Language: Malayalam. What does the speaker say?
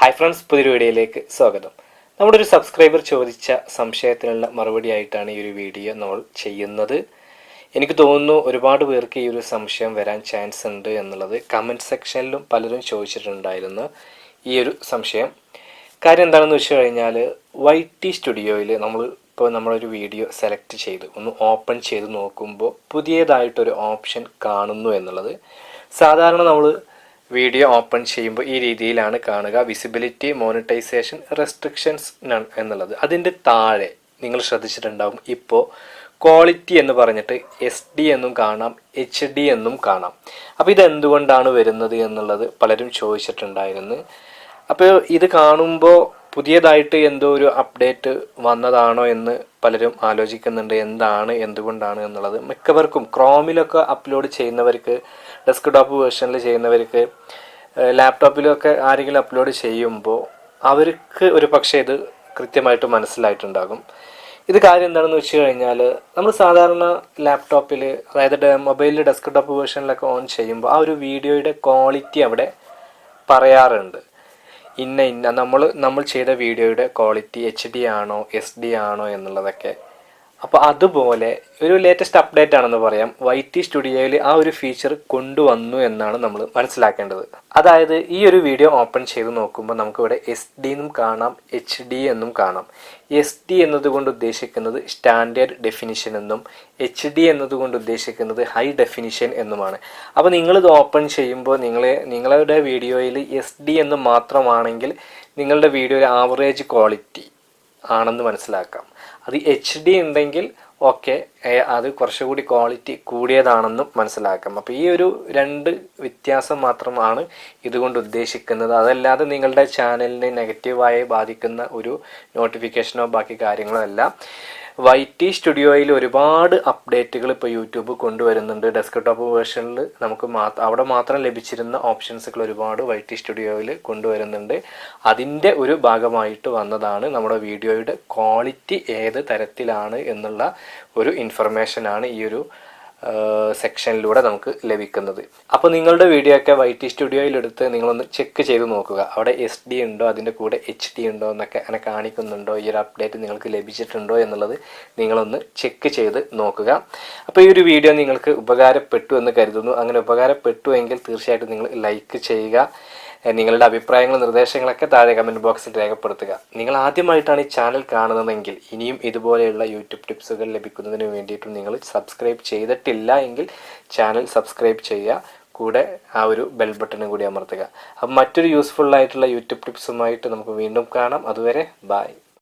ഹായ് ഫ്രണ്ട്സ്, പുതിയൊരു വീഡിയോയിലേക്ക് സ്വാഗതം. നമ്മുടെ ഒരു സബ്സ്ക്രൈബർ ചോദിച്ച സംശയത്തിനുള്ള മറുപടി ആയിട്ടാണ് ഈ ഒരു വീഡിയോ നമ്മൾ ചെയ്യുന്നത്. എനിക്ക് തോന്നുന്നു ഒരുപാട് പേർക്ക് ഈ ഒരു സംശയം വരാൻ ചാൻസ് ഉണ്ട് എന്നുള്ളത്. കമൻറ്റ് സെക്ഷനിലും പലരും ചോദിച്ചിട്ടുണ്ടായിരുന്നു ഈ ഒരു സംശയം. കാര്യം എന്താണെന്ന് വെച്ച് കഴിഞ്ഞാൽ, YT സ്റ്റുഡിയോയിൽ നമ്മളൊരു വീഡിയോ സെലക്ട് ചെയ്ത് ഒന്ന് ഓപ്പൺ ചെയ്ത് നോക്കുമ്പോൾ പുതിയതായിട്ടൊരു ഓപ്ഷൻ കാണുന്നു എന്നുള്ളത്. സാധാരണ നമ്മൾ വീഡിയോ ഓപ്പൺ ചെയ്യുമ്പോൾ ഈ രീതിയിലാണ് കാണുക, വിസിബിലിറ്റി, മോണിറ്റൈസേഷൻ, റെസ്ട്രിക്ഷൻസ് നൺ എന്നുള്ളത്. അതിൻ്റെ താഴെ നിങ്ങൾ ശ്രദ്ധിച്ചിട്ടുണ്ടാവും, ഇപ്പോൾ ക്വാളിറ്റി എന്ന് പറഞ്ഞിട്ട് SD എന്നും കാണാം, HD എന്നും കാണാം. അപ്പോൾ ഇതെന്തുകൊണ്ടാണ് വരുന്നത് എന്നുള്ളത് പലരും ചോദിച്ചിട്ടുണ്ടായിരുന്നു. അപ്പോൾ ഇത് കാണുമ്പോൾ പുതിയതായിട്ട് എന്തോ ഒരു അപ്ഡേറ്റ് വന്നതാണോ എന്ന് പലരും ആലോചിക്കുന്നുണ്ട്. എന്തുകൊണ്ടാണ് എന്നുള്ളത്. മിക്കവർക്കും ക്രോമിലൊക്കെ അപ്ലോഡ് ചെയ്യുന്നവർക്ക്, ഡെസ്ക്ടോപ്പ് വേർഷനിൽ ചെയ്യുന്നവർക്ക്, ലാപ്ടോപ്പിലൊക്കെ ആരെങ്കിലും അപ്ലോഡ് ചെയ്യുമ്പോൾ അവർക്ക് ഒരു പക്ഷേ ഇത് കൃത്യമായിട്ട് മനസ്സിലായിട്ടുണ്ടാകും. ഇത് കാര്യം എന്താണെന്ന് വെച്ച് കഴിഞ്ഞാൽ, നമ്മൾ സാധാരണ ലാപ്ടോപ്പിൽ, അതായത് മൊബൈലിൽ ഡെസ്ക്ടോപ്പ് വേർഷനിലൊക്കെ ഓൺ ചെയ്യുമ്പോൾ ആ ഒരു വീഡിയോയുടെ ക്വാളിറ്റി അവിടെ പറയാറുണ്ട്. നമ്മൾ ചെയ്ത വീഡിയോയുടെ ക്വാളിറ്റി HD ആണോ SD ആണോ എന്നുള്ളതൊക്കെ. അപ്പോൾ അതുപോലെ ഒരു ലേറ്റസ്റ്റ് അപ്ഡേറ്റ് ആണെന്ന് പറയാം, YT സ്റ്റുഡിയോയിൽ ആ ഒരു ഫീച്ചർ കൊണ്ടുവന്നു എന്നാണ് നമ്മൾ മനസ്സിലാക്കേണ്ടത്. അതായത് ഈ ഒരു വീഡിയോ ഓപ്പൺ ചെയ്ത് നോക്കുമ്പോൾ നമുക്കിവിടെ SD എന്നും കാണാം, HD എന്നും കാണാം. SD എന്നതുകൊണ്ട് ഉദ്ദേശിക്കുന്നത് സ്റ്റാൻഡേർഡ് ഡെഫിനിഷൻ എന്നും HD എന്നതുകൊണ്ട് ഉദ്ദേശിക്കുന്നത് ഹൈ ഡെഫിനിഷൻ എന്നുമാണ്. അപ്പോൾ നിങ്ങളിത് ഓപ്പൺ ചെയ്യുമ്പോൾ നിങ്ങളുടെ വീഡിയോയിൽ SD എന്ന് മാത്രമാണെങ്കിൽ നിങ്ങളുടെ വീഡിയോയിൽ ആവറേജ് ക്വാളിറ്റി ആണെന്ന് മനസ്സിലാക്കാം. അത് HD ഉണ്ടെങ്കിൽ ഓക്കെ, അത് കുറച്ചുകൂടി ക്വാളിറ്റി കൂടിയതാണെന്നും മനസ്സിലാക്കാം. അപ്പോൾ ഈ ഒരു രണ്ട് വ്യത്യാസം മാത്രമാണ് ഇതുകൊണ്ട് ഉദ്ദേശിക്കുന്നത്. അതല്ലാതെ നിങ്ങളുടെ ചാനലിനെ നെഗറ്റീവായി ബാധിക്കുന്ന ഒരു നോട്ടിഫിക്കേഷനോ ബാക്കി കാര്യങ്ങളോ അല്ല. YT സ്റ്റുഡിയോയിൽ ഒരുപാട് അപ്ഡേറ്റുകൾ ഇപ്പോൾ യൂട്യൂബ് കൊണ്ടുവരുന്നുണ്ട്. ഡെസ്ക്ടോപ്പ് വേർഷനിൽ നമുക്ക് അവിടെ മാത്രം ലഭിച്ചിരുന്ന ഓപ്ഷൻസുകൾ ഒരുപാട് YT സ്റ്റുഡിയോയിൽ കൊണ്ടുവരുന്നുണ്ട്. അതിൻ്റെ ഒരു ഭാഗമായിട്ട് വന്നതാണ് നമ്മുടെ വീഡിയോയുടെ ക്വാളിറ്റി ഏത് തരത്തിലാണ് എന്നുള്ള ഒരു ഇൻഫർമേഷനാണ് ഈ ഒരു സെക്ഷനിലൂടെ നമുക്ക് ലഭിക്കുന്നത്. അപ്പോൾ നിങ്ങളുടെ വീഡിയോ ഒക്കെ YT സ്റ്റുഡിയോയിലെടുത്ത് നിങ്ങളൊന്ന് ചെക്ക് ചെയ്ത് നോക്കുക. അവിടെ SD ഉണ്ടോ, അതിൻ്റെ കൂടെ HD ഉണ്ടോ എന്നൊക്കെ അങ്ങനെ കാണിക്കുന്നുണ്ടോ, ഈ ഒരു അപ്ഡേറ്റ് നിങ്ങൾക്ക് ലഭിച്ചിട്ടുണ്ടോ എന്നുള്ളത് നിങ്ങളൊന്ന് ചെക്ക് ചെയ്ത് നോക്കുക. അപ്പോൾ ഈ ഒരു വീഡിയോ നിങ്ങൾക്ക് ഉപകാരപ്പെട്ടു എന്ന് കരുതുന്നു. അങ്ങനെ ഉപകാരപ്പെട്ടു എങ്കിൽ തീർച്ചയായിട്ടും നിങ്ങൾ ലൈക്ക് ചെയ്യുക. നിങ്ങളുടെ അഭിപ്രായങ്ങളും നിർദ്ദേശങ്ങളൊക്കെ താഴെ കമൻറ്റ് ബോക്സിൽ രേഖപ്പെടുത്തുക. നിങ്ങൾ ആദ്യമായിട്ടാണ് ഈ ചാനൽ കാണുന്നതെങ്കിൽ ഇനിയും ഇതുപോലെയുള്ള യൂട്യൂബ് ടിപ്സുകൾ ലഭിക്കുന്നതിന് വേണ്ടിയിട്ടും നിങ്ങൾ സബ്സ്ക്രൈബ് ചെയ്തിട്ടില്ല എങ്കിൽ ചാനൽ സബ്സ്ക്രൈബ് ചെയ്യുക. കൂടെ ആ ഒരു ബെൽ ബട്ടണും കൂടി അമർത്തുക. അപ്പം മറ്റൊരു യൂസ്ഫുൾ ആയിട്ടുള്ള യൂട്യൂബ് ടിപ്സുമായിട്ട് നമുക്ക് വീണ്ടും കാണാം. അതുവരെ ബൈ.